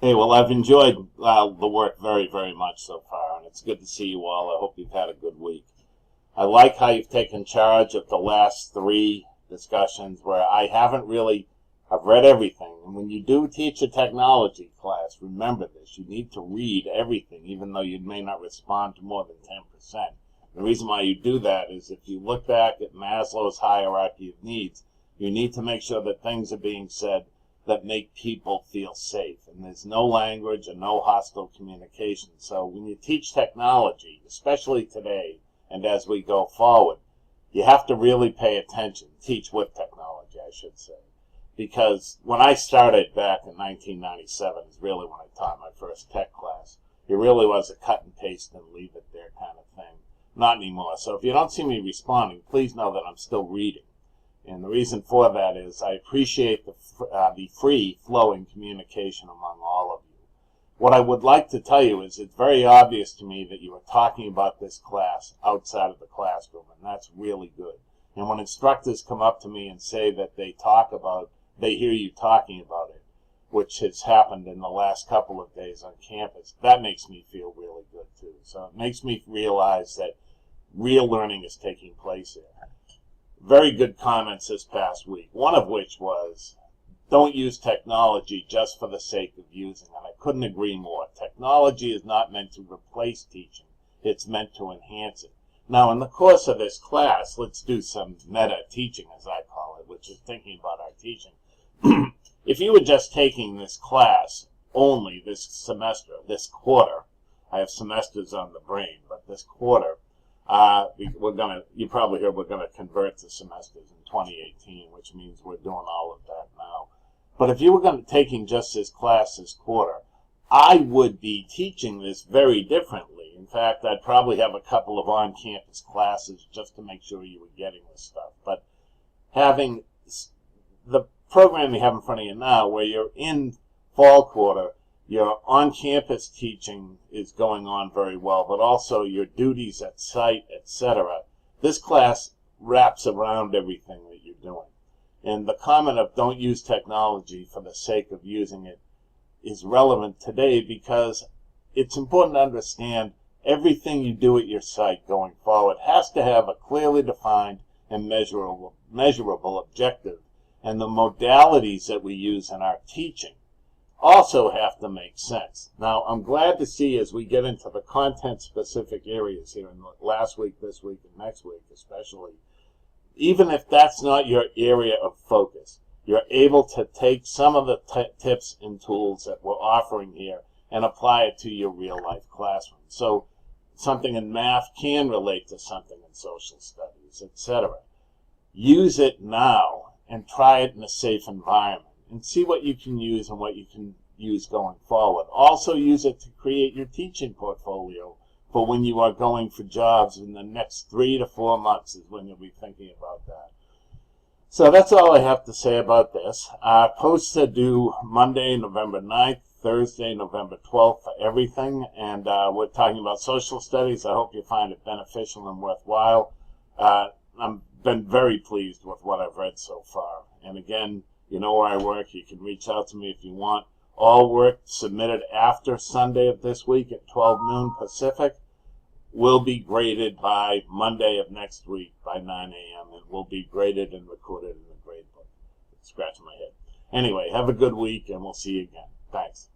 Hey, well, I've enjoyed the work very, very much so far, and it's good to see you all. I hope you've had a good week. I like how you've taken charge of the last three discussions where I haven't really, I've read everything. And when you do teach a technology class, remember this, you need to read everything, even though you may not respond to more than 10%. The reason why you do that is if you look back at Maslow's hierarchy of needs, you need to make sure that things are being said that make people feel safe. And there's no language and no hostile communication. So when you teach technology, especially today and as we go forward, you have to really pay attention. Teach with technology, I should say. Because when I started back in 1997 is really when I taught my first tech class. It really was a cut and paste and leave it there kind of thing. Not anymore. So if you don't see me responding, please know that I'm still reading. And the reason for that is I appreciate the free-flowing communication among all of you. What I would like to tell you is it's very obvious to me that you are talking about this class outside of the classroom, and that's really good. And when instructors come up to me and say that they hear you talking about it, which has happened in the last couple of days on campus, that makes me feel really good too. So it makes me realize that real learning is taking place here. Very good comments this past week, one of which was, don't use technology just for the sake of using it. I couldn't agree more. Technology is not meant to replace teaching. It's meant to enhance it. Now, in the course of this class, let's do some meta teaching, as I call it, which is thinking about our teaching. If you were just taking this class only this semester, this quarter, I have semesters on the brain, but this quarter, you probably heard we're going to convert to semesters in 2018, which means we're doing all of that now. But if you were going to taking just this class this quarter, I would be teaching this very differently. In fact, I'd probably have a couple of on-campus classes just to make sure you were getting this stuff. But having the program you have in front of you now, where you're in fall quarter, your on-campus teaching is going on very well, but also your duties at site, etc. This class wraps around everything that you're doing. And the comment of don't use technology for the sake of using it is relevant today because it's important to understand everything you do at your site going forward has to have a clearly defined and measurable objective. And the modalities that we use in our teaching also have to make sense. Now, I'm glad to see as we get into the content-specific areas here in last week, this week, and next week especially, even if that's not your area of focus, you're able to take some of the tips and tools that we're offering here and apply it to your real-life classroom. So something in math can relate to something in social studies, etc. Use it now and try it in a safe environment and see what you can use and what you can use going forward. Also use it to create your teaching portfolio for when you are going for jobs in the next 3 to 4 months is when you'll be thinking about that. So that's all I have to say about this. Posts are due Monday, November 9th, Thursday, November 12th for everything. And we're talking about social studies. I hope you find it beneficial and worthwhile. I've been very pleased with what I've read so far. And again, you know where I work. You can reach out to me if you want. All work submitted after Sunday of this week at 12 noon Pacific will be graded by Monday of next week by 9 a.m. and will be graded and recorded in the grade book. Scratching my head. Anyway, have a good week, and we'll see you again. Thanks.